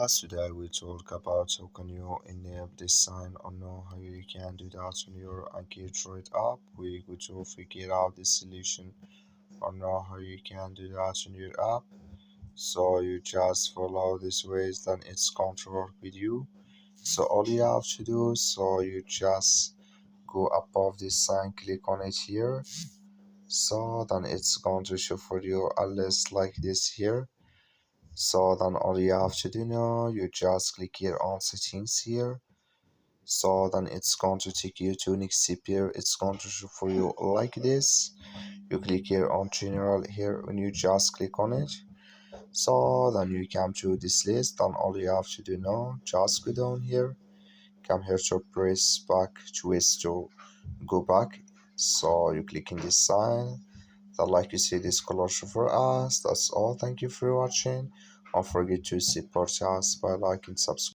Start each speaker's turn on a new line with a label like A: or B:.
A: Today we talk about how can you enable this sign or know how you can do that on your AnkiDroid app. We go to figure out the solution or know how you can do that on your app. So you just follow these ways, then it's going to work with you. So all you have to do, so you just go above this sign, click on it here. So then it's going to show for you a list like this here. So then all you have to do now, you just click here on settings here. So then it's going to take you to next here. It's going to show for you like this. You click here on general here when you just click on it. So then you come to this list. Then all you have to do now, just go down here, come here to press back twist to go back. So you click in this sign. Then like you see this color for us. That's all. Thank you for watching. Don't forget to support us by liking, subscribe.